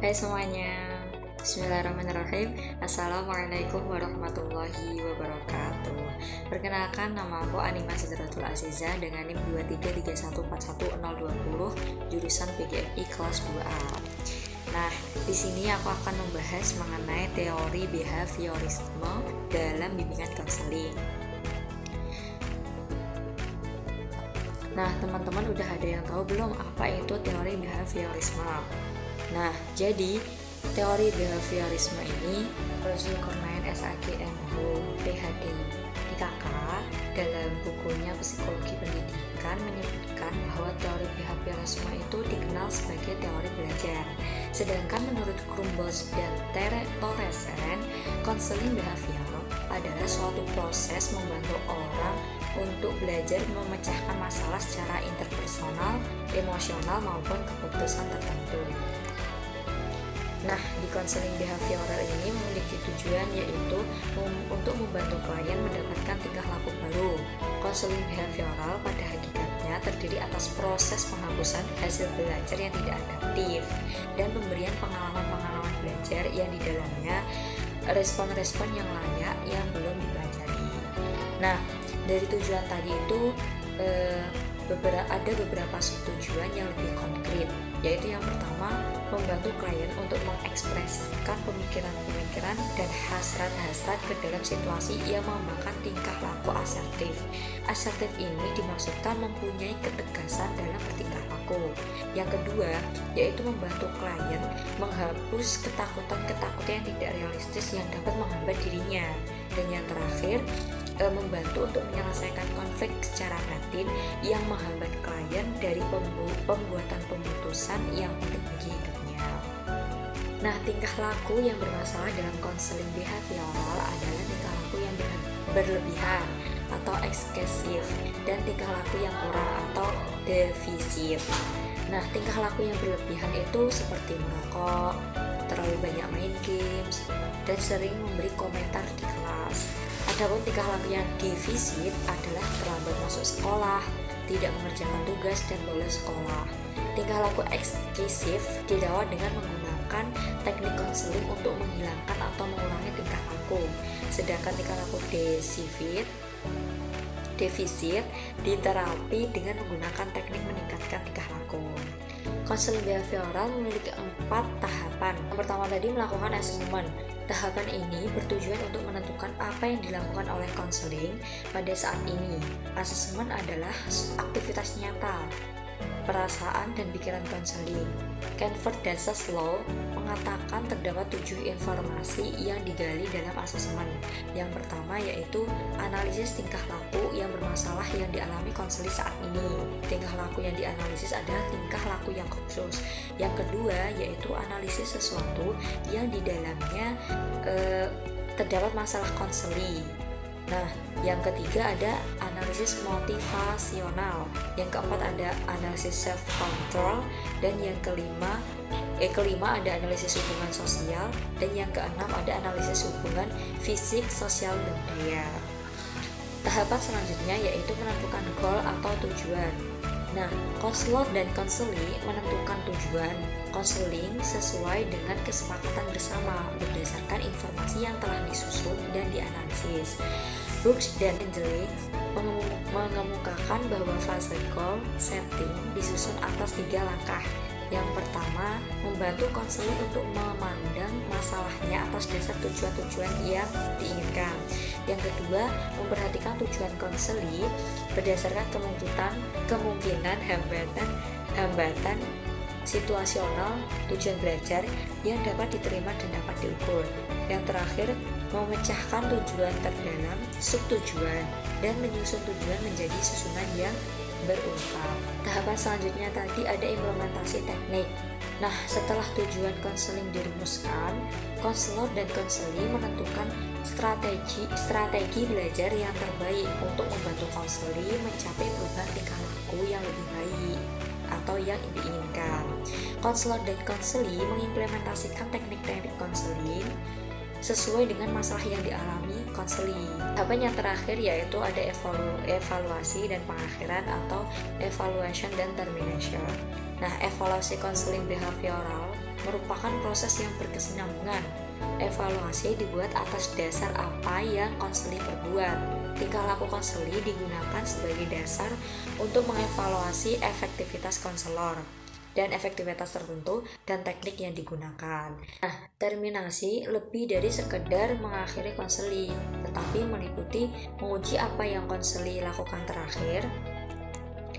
Hai semuanya, Bismillahirrahmanirrahim. Assalamualaikum warahmatullahi wabarakatuh. Perkenalkan, nama aku Anima Sidratul Aziza dengan NIM 233141020, jurusan PGMI kelas 2A. Nah, di sini aku akan membahas mengenai teori behaviorisme dalam bimbingan konseling. Nah, teman-teman udah ada yang tahu belum apa itu teori behaviorisme? Nah, jadi teori behaviorisme ini Zulkarnain SAGMH PhD IKK dalam bukunya Psikologi Pendidikan menyebutkan bahwa teori behaviorisme itu dikenal sebagai teori belajar. Sedangkan menurut Krumbolz dan Torresen, konseling behavior adalah suatu proses membantu orang untuk belajar memecahkan masalah secara interpersonal, emosional maupun keputusan tertentu. Nah, di konseling behavioral ini memiliki tujuan yaitu untuk membantu klien mendapatkan tingkah laku baru. Konseling behavioral pada hakikatnya terdiri atas proses penghapusan hasil belajar yang tidak adaptif dan pemberian pengalaman-pengalaman belajar yang di dalamnya respon-respon yang layak yang belum dipelajari. Nah, dari tujuan tadi itu ada beberapa tujuan yang lebih konkret, yaitu yang pertama, membantu klien untuk mengekspresikan pemikiran-pemikiran dan hasrat-hasrat ke dalam situasi yang mengembangkan tingkah laku asertif. Asertif ini dimaksudkan mempunyai ketegasan dalam bertingkah laku. Yang kedua, yaitu membantu klien menghapus ketakutan-ketakutan yang tidak realistis yang dapat menghambat dirinya. Dan yang terakhir, membantu untuk menyelesaikan konflik secara batin yang menghambat klien dari pembuatan pemutusan yang penting bagi hidupnya. Nah, tingkah laku yang bermasalah dalam konseling behavioral adalah tingkah laku yang berlebihan atau eksesif dan tingkah laku yang kurang atau defisif. Nah, tingkah laku yang berlebihan itu seperti merokok, terlalu banyak main games, dan sering memberi komentar di kelas. Adapun tingkah laku yang defisit adalah terlambat masuk sekolah, tidak mengerjakan tugas, dan bolos sekolah. Tingkah laku eksesif dirawat dengan menggunakan teknik konseling untuk menghilangkan atau mengurangi tingkah laku. Sedangkan tingkah laku defisit diterapi dengan menggunakan teknik meningkatkan tingkah laku. Konseling behavioral memiliki 4 tahapan. Yang pertama tadi melakukan asesmen. Tahapan ini bertujuan untuk menentukan apa yang dilakukan oleh konseling pada saat ini. Asesmen adalah aktivitas nyata, perasaan dan pikiran konseling. Canford dan Seslow mengatakan terdapat 7 informasi yang digali dalam asesmen. Yang pertama yaitu analisis tingkah laku yang bermasalah yang dialami konseling saat ini. Tingkah laku yang dianalisis adalah tingkah laku yang khusus. Yang kedua yaitu analisis sesuatu yang di dalamnya terdapat masalah konseling. Nah, yang ketiga ada analisis motivasional. Yang keempat ada analisis self control, dan yang kelima ada analisis hubungan sosial, dan yang keenam ada analisis hubungan fisik, sosial, dan budaya. Tahapan selanjutnya yaitu menentukan goal atau tujuan. Nah, konselor dan konseli menentukan tujuan konseling sesuai dengan kesepakatan bersama berdasarkan informasi yang telah disusun dan dianalisis. Brooks dan Angelique mengemukakan bahwa fase goal setting disusun atas 3 langkah. Yang pertama, membantu konseling untuk memandang masalahnya atas dasar tujuan-tujuan yang diinginkan. Yang kedua, memperhatikan tujuan konseling berdasarkan kemungkinan hambatan situasional tujuan belajar yang dapat diterima dan dapat diukur. Yang terakhir, memecahkan tujuan terdalam, subtujuan, dan menyusun tujuan menjadi susunan yang berurutan. Tahapan selanjutnya tadi ada implementasi teknik. Nah, setelah tujuan konseling dirumuskan, konselor dan konseli menentukan strategi belajar yang terbaik untuk membantu konseli mencapai perubahan tingkah laku yang lebih baik atau yang diinginkan. Konselor dan konseli mengimplementasikan teknik-teknik konseling sesuai dengan masalah yang dialami konseling. Tahapan yang terakhir yaitu ada evaluasi dan pengakhiran atau evaluation dan termination. Nah, evaluasi konseling behavioral merupakan proses yang berkesinambungan. Evaluasi dibuat atas dasar apa yang konseling perbuat. Tingkah laku konseling digunakan sebagai dasar untuk mengevaluasi efektivitas konselor dan efektivitas tertentu dan teknik yang digunakan. Nah, terminasi lebih dari sekedar mengakhiri konseling, tetapi meliputi menguji apa yang konseling lakukan terakhir,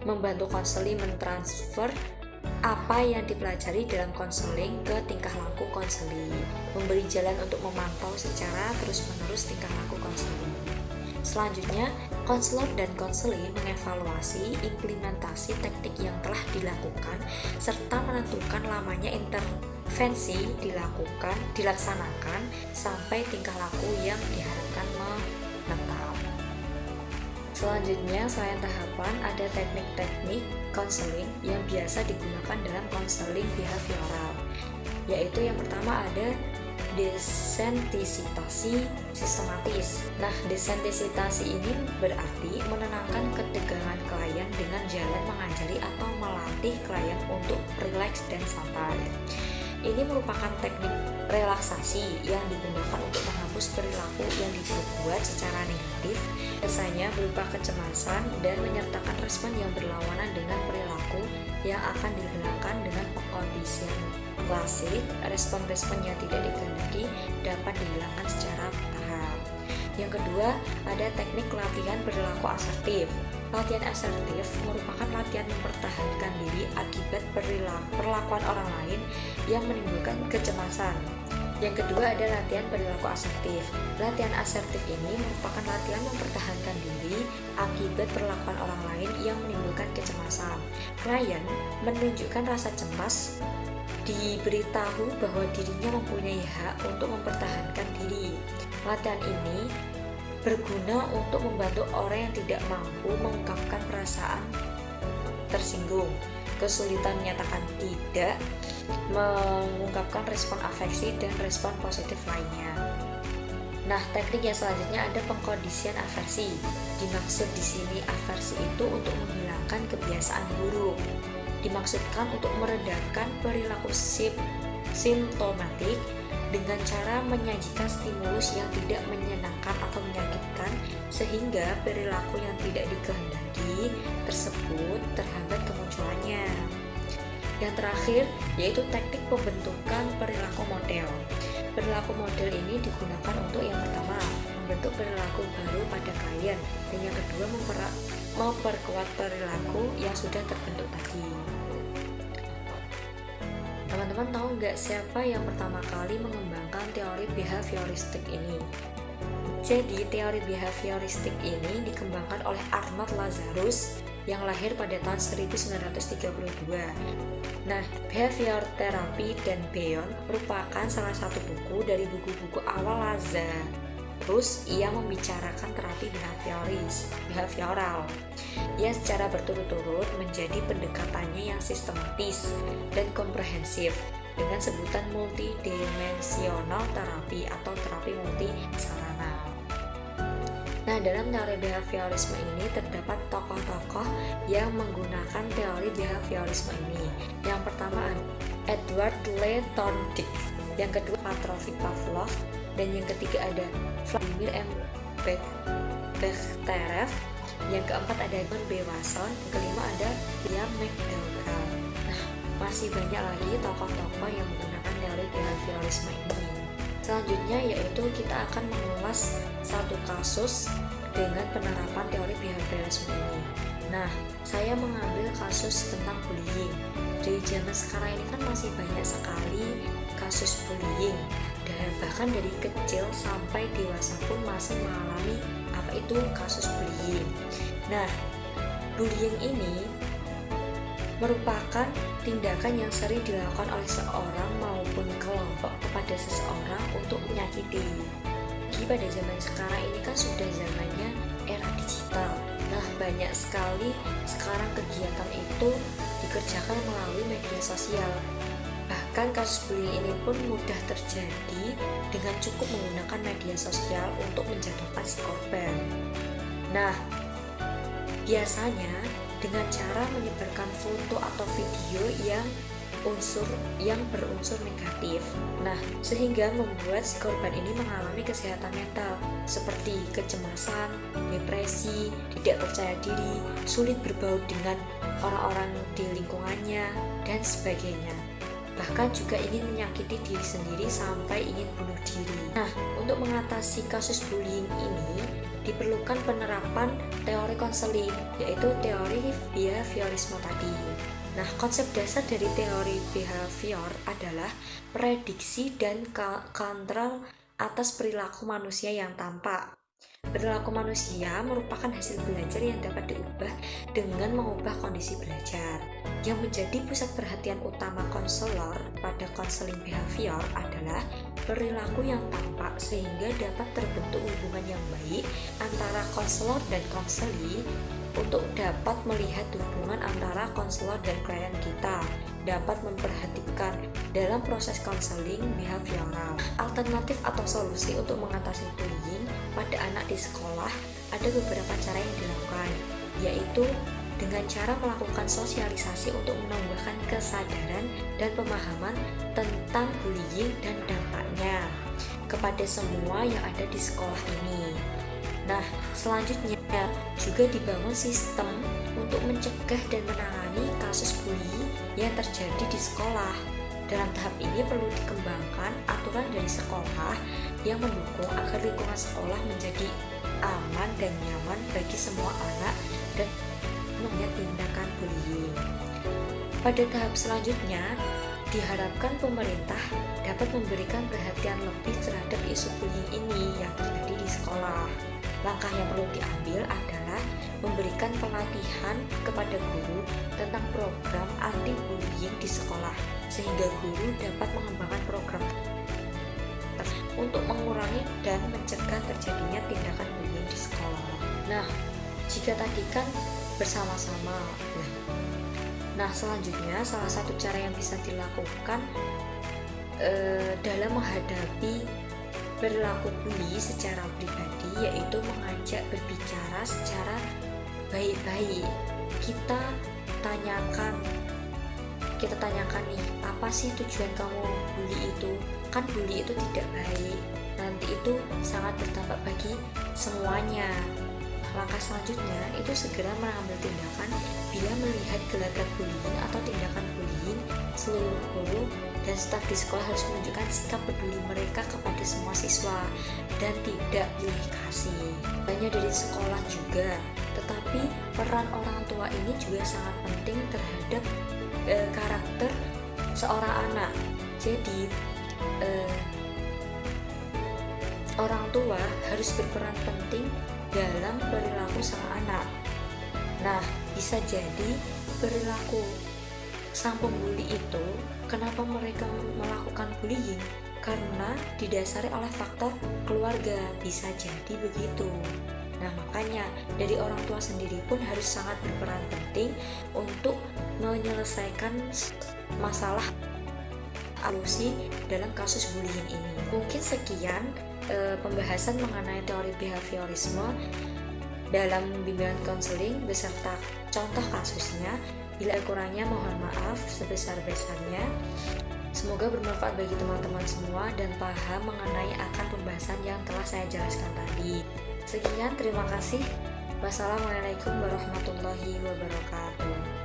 membantu konseling mentransfer apa yang dipelajari dalam konseling ke tingkah laku konseling, memberi jalan untuk memantau secara terus-menerus tingkah laku konseling. Selanjutnya, konselor dan konseling mengevaluasi implementasi teknik yang telah dilakukan serta menentukan lamanya intervensi dilaksanakan sampai tingkah laku yang diharapkan menetap. Selanjutnya, selain tahapan ada teknik-teknik konseling yang biasa digunakan dalam konseling behavioral, yaitu yang pertama ada desensitisasi sistematis. Nah, desensitisasi ini berarti menenangkan ketegangan klien dengan jalan mengajari atau melatih klien untuk rileks dan santai. Ini merupakan teknik relaksasi yang digunakan untuk menghapus perilaku yang dibuat secara negatif, biasanya berupa kecemasan dan menyertakan respon yang berlawanan dengan perilaku yang akan dihilangkan dengan pengkondisian klasik. Respon-respon yang tidak dikehendaki dapat dihilangkan secara bertahap. Yang kedua, ada teknik latihan perilaku asertif. Latihan asertif merupakan latihan mempertahankan diri akibat perlakuan orang lain yang menimbulkan kecemasan. Yang kedua ada latihan perilaku asertif. Latihan asertif ini merupakan latihan mempertahankan diri akibat perlakuan orang lain yang menimbulkan kecemasan. Klien menunjukkan rasa cemas, diberitahu bahwa dirinya mempunyai hak untuk mempertahankan diri. Latihan ini berguna untuk membantu orang yang tidak mampu mengungkapkan perasaan tersinggung, kesulitan menyatakan tidak, mengungkapkan respon afeksi dan respon positif lainnya. Nah, teknik yang selanjutnya ada pengkondisian aversi. Dimaksud di sini aversi itu untuk menghilangkan kebiasaan buruk. Dimaksudkan untuk meredakan perilaku simptomatik dengan cara menyajikan stimulus yang tidak menyenangkan atau menyakitkan sehingga perilaku yang tidak dikehendaki tersebut terhambat kemunculannya. Yang terakhir yaitu teknik pembentukan perilaku model. Perilaku model ini digunakan untuk yang pertama membentuk perilaku baru pada klien dan yang kedua memperkuat perilaku yang sudah terbentuk tadi. Teman-teman tahu nggak siapa yang pertama kali mengembangkan teori behavioristik ini? Jadi teori behavioristik ini dikembangkan oleh Arnold Lazarus yang lahir pada tahun 1932. Nah, Behavior Therapy dan Beyond merupakan salah satu buku dari buku-buku awal Lazarus yang membicarakan terapi behavioral yang secara berturut-turut menjadi pendekatannya yang sistematis dan komprehensif dengan sebutan multidimensional terapi atau terapi multi sarana. Nah, dalam teori behaviorisme ini terdapat tokoh-tokoh yang menggunakan teori behaviorisme ini. Yang pertama Edward Lee Thorndike, yang kedua Petrovich Pavlov, dan yang ketiga ada Vladimir M. Bechterev, yang keempat ada John B. Watson, yang kelima ada William McDougall. Nah, masih banyak lagi tokoh-tokoh yang menggunakan teori behaviorisme ini. Selanjutnya yaitu kita akan mengulas satu kasus dengan penerapan teori behaviorisme ini. Nah, saya mengambil kasus tentang bullying. Di zaman sekarang ini kan masih banyak sekali kasus bullying, dan bahkan dari kecil sampai dewasa pun masih mengalami apa itu kasus bullying. Nah, bullying ini merupakan tindakan yang sering dilakukan oleh seorang maupun kelompok kepada seseorang untuk menyakiti. Jadi pada zaman sekarang ini kan sudah zamannya era digital. Nah, banyak sekali sekarang kegiatan itu dikerjakan melalui media sosial. Bahkan kasus bullying ini pun mudah terjadi dengan cukup menggunakan media sosial untuk menjatuhkan si korban. Nah, biasanya dengan cara menyebarkan foto atau video yang unsur yang berunsur negatif. Nah, sehingga membuat si korban ini mengalami kesehatan mental seperti kecemasan, depresi, tidak percaya diri, sulit berbaur dengan orang-orang di lingkungannya, dan sebagainya. Bahkan juga ingin menyakiti diri sendiri sampai ingin bunuh diri. Nah, untuk mengatasi kasus bullying ini diperlukan penerapan teori konseling, yaitu teori behaviorisme tadi. Nah, konsep dasar dari teori behavior adalah prediksi dan kontrol atas perilaku manusia yang tampak. Perilaku manusia merupakan hasil belajar yang dapat diubah dengan mengubah kondisi belajar. Yang menjadi pusat perhatian utama konselor pada konseling behavior adalah perilaku yang tampak, sehingga dapat terbentuk hubungan yang baik antara konselor dan konseli untuk dapat melihat hubungan antara konselor dan klien kita, dapat memperhatikan dalam proses konseling behavioral. Alternatif atau solusi untuk mengatasi bullying pada anak di sekolah ada beberapa cara yang dilakukan, yaitu dengan cara melakukan sosialisasi untuk menambahkan kesadaran dan pemahaman tentang bullying dan dampaknya kepada semua yang ada di sekolah ini. Nah, selanjutnya juga dibangun sistem untuk mencegah dan menangani kasus bullying yang terjadi di sekolah. Dalam tahap ini perlu dikembangkan aturan dari sekolah yang mendukung agar lingkungan sekolah menjadi aman dan nyaman bagi semua anak dan melihat tindakan bullying. Pada tahap selanjutnya, diharapkan pemerintah dapat memberikan perhatian lebih terhadap isu bullying ini yang terjadi di sekolah. Langkah yang perlu diambil adalah memberikan pelatihan kepada guru tentang program anti-bullying di sekolah, sehingga guru dapat mengembangkan program untuk mengurangi dan mencegah terjadinya tindakan bullying di sekolah. Nah, jika tadi kan bersama-sama. Nah, selanjutnya salah satu cara yang bisa dilakukan dalam menghadapi perilaku bully secara pribadi yaitu mengajak berbicara secara baik-baik. Kita tanyakan nih, apa sih tujuan kamu bully itu? Kan bully itu tidak baik, nanti itu sangat berdampak bagi semuanya. Langkah selanjutnya itu segera mengambil tindakan bila melihat gelagat bullying atau tindakan bullying. Seluruh guru dan staf di sekolah harus menunjukkan sikap peduli mereka kepada semua siswa dan tidak pilih kasih. Banyak dari sekolah juga, tetapi peran orang tua ini juga sangat penting terhadap karakter seorang anak. Jadi orang tua harus berperan penting dalam perilaku sang anak. Nah, bisa jadi perilaku sang pembuli itu, kenapa mereka melakukan bullying? Karena didasari oleh faktor keluarga, bisa jadi begitu. Nah, makanya dari orang tua sendiri pun harus sangat berperan penting untuk menyelesaikan masalah solusi dalam kasus bullying ini. Mungkin sekian pembahasan mengenai teori behaviorisme dalam bimbingan konseling beserta contoh kasusnya. Bila kurangnya mohon maaf sebesar-besarnya. Semoga bermanfaat bagi teman-teman semua dan paham mengenai akan pembahasan yang telah saya jelaskan tadi. Sekian, terima kasih. Wassalamualaikum warahmatullahi wabarakatuh.